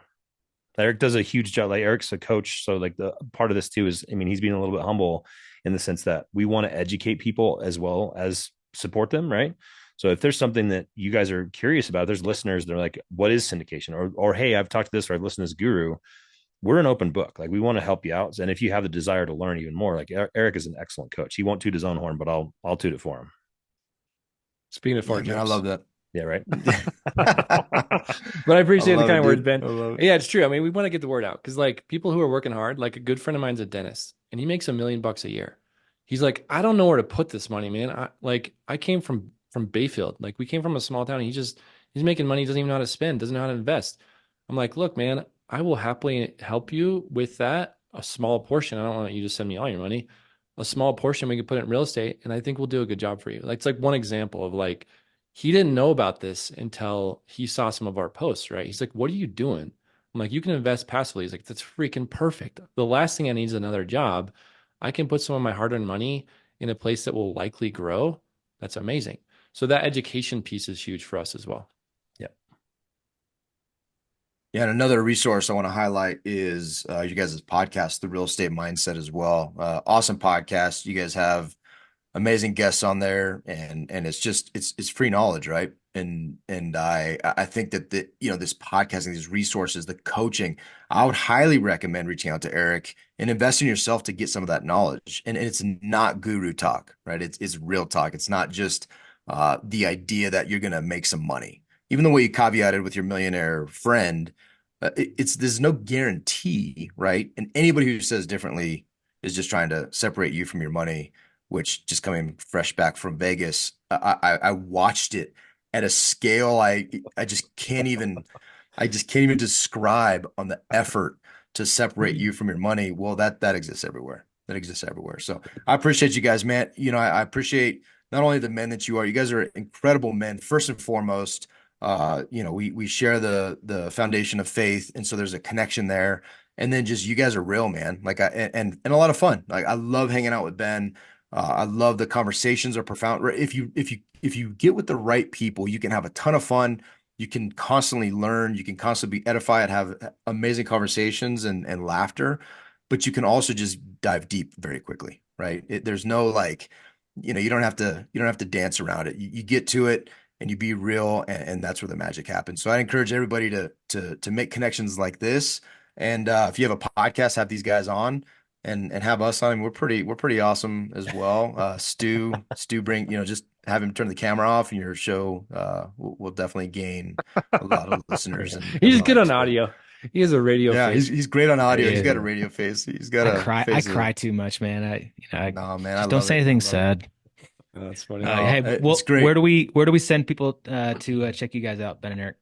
Eric does a huge job. Like Eric's a coach. So like the part of this too is, I mean, he's being a little bit humble in the sense that we want to educate people as well as support them. Right. So if there's something that you guys are curious about, there's listeners that are like, what is syndication? Or, hey, I've talked to this or I've listened to this guru. We're an open book. Like we want to help you out. And if you have the desire to learn even more, like Eric is an excellent coach. He won't toot his own horn, but I'll toot it for him. Speaking of fart Man, I jokes. love that. Yeah, right. But I appreciate the kind words, Ben. It. Yeah, it's true. I mean, we want to get the word out because like people who are working hard, like a good friend of mine's a dentist and he makes $1 million a year. He's like, I don't know where to put this money, man. I came from Bayfield. Like we came from a small town. He's making money. He doesn't even know how to spend, doesn't know how to invest. I'm like, look, man, I will happily help you with that. A small portion. I don't want you to send me all your money. A small portion we can put it in real estate. And I think we'll do a good job for you. Like, it's like one example of like, he didn't know about this until he saw some of our posts, right? He's like, what are you doing? I'm like, you can invest passively. He's like, that's freaking perfect. The last thing I need is another job. I can put some of my hard-earned money in a place that will likely grow. That's amazing. So that education piece is huge for us as well. Yeah. Yeah. And another resource I want to highlight is you guys' podcast, The Real Estate Mindset as well. Awesome podcast. You guys have amazing guests on there, and it's just it's free knowledge, right? And I think that this podcasting, these resources, the coaching, I would highly recommend reaching out to Eric and invest in yourself to get some of that knowledge. And it's not guru talk, right? It's real talk. It's not just the idea that you're going to make some money. Even the way you caveated with your millionaire friend, there's no guarantee, right? And anybody who says differently is just trying to separate you from your money, which, just coming fresh back from Vegas, I watched it at a scale I just can't even describe, on the effort to separate you from your money. Well, that exists everywhere. That exists everywhere. So I appreciate you guys, man. I appreciate not only the men that you are. You guys are incredible men, first and foremost. We share the foundation of faith, and so there's a connection there. And then just, you guys are real, man. Like, and a lot of fun. Like, I love hanging out with Ben. I love the conversations are profound. If you get with the right people, you can have a ton of fun. You can constantly learn. You can constantly be edified, have amazing conversations and laughter, but you can also just dive deep very quickly, right? There's no, like, you don't have to dance around it. You get to it and you be real, and that's where the magic happens. So I encourage everybody to make connections like this. And if you have a podcast, have these guys on and have us on. We're pretty awesome as well. Stu, bring, just have him turn the camera off, and your show will definitely gain a lot of listeners. And He's good on likes. audio. He has a radio face. He's great on audio. Yeah. He's got a radio face. He's got I cry too much, man. No, man, I just don't love say it. anything I love sad. Oh, that's funny. Hey, it's great. where do we send people to check you guys out, Ben and Eric?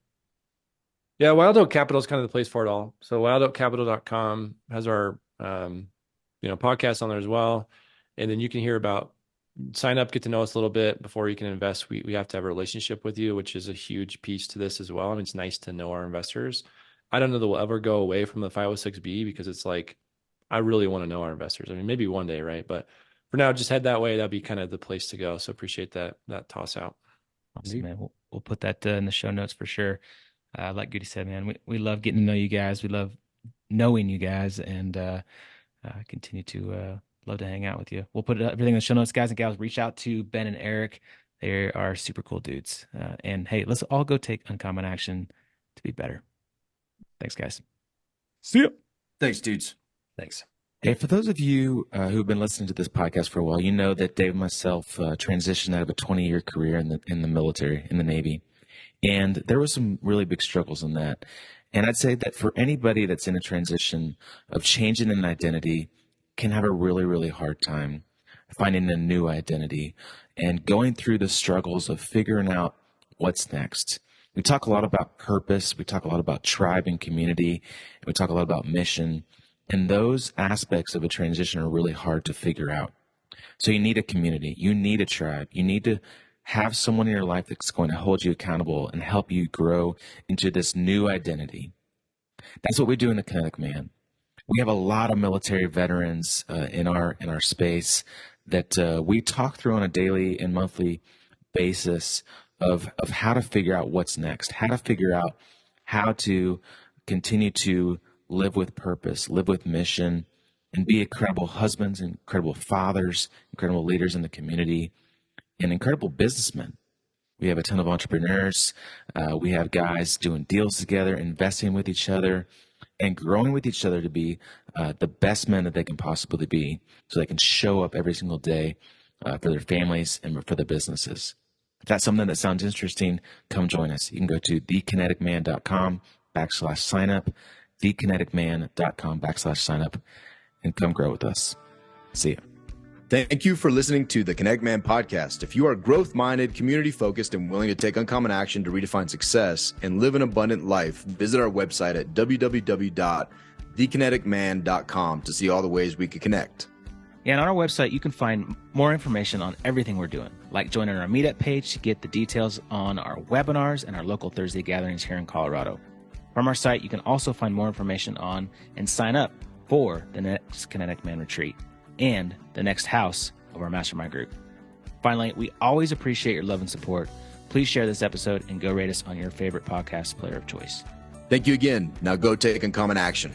Yeah, Wild Oak Capital is kind of the place for it all. So wildoakcapital.com has our podcast on there as well. And then you can hear about, sign up, get to know us a little bit before you can invest. We have to have a relationship with you, which is a huge piece to this as well. I mean, it's nice to know our investors. I don't know that we'll ever go away from the 506B, because it's like, I really want to know our investors. I mean, maybe one day, right? But for now, just head that way. That'd be kind of the place to go. So appreciate that toss out. Awesome, man. We'll put that in the show notes for sure. Like Goody said, man, we love getting to know you guys. We love knowing you guys, and continue to love to hang out with you. We'll put everything in the show notes, guys and gals. Reach out to Ben and Eric. They are super cool dudes. And hey, let's all go take uncommon action to be better. Thanks, guys. See ya. Thanks, dudes. Thanks. Hey, for those of you who've been listening to this podcast for a while, you know that Dave and myself transitioned out of a 20-year career in the military, in the Navy. And there were some really big struggles in that. And I'd say that for anybody that's in a transition of changing an identity, can have a really, really hard time finding a new identity and going through the struggles of figuring out what's next. We talk a lot about purpose. We talk a lot about tribe and community. And we talk a lot about mission. And those aspects of a transition are really hard to figure out. So you need a community. You need a tribe. You need to have someone in your life that's going to hold you accountable and help you grow into this new identity. That's what we do in the Kinetic Man. We have a lot of military veterans in our space that we talk through on a daily and monthly basis of how to figure out what's next, how to figure out how to continue to live with purpose, live with mission, and be incredible husbands, incredible fathers, incredible leaders in the community, and incredible businessmen. We have a ton of entrepreneurs. We have guys doing deals together, investing with each other, and growing with each other to be the best men that they can possibly be, so they can show up every single day for their families and for their businesses. If that's something that sounds interesting, come join us. You can go to thekineticman.com/signup, thekineticman.com/signup, and come grow with us. See ya. Thank you for listening to the Kinetic Man podcast. If you are growth-minded, community-focused, and willing to take uncommon action to redefine success and live an abundant life, visit our website at www.thekineticman.com to see all the ways we could connect. Yeah, and on our website, you can find more information on everything we're doing, like joining our meetup page to get the details on our webinars and our local Thursday gatherings here in Colorado. From our site, you can also find more information on and sign up for the next Kinetic Man retreat and the next house of our mastermind group. Finally, we always appreciate your love and support. Please share this episode and go rate us on your favorite podcast player of choice. Thank you again. Now go take uncommon action.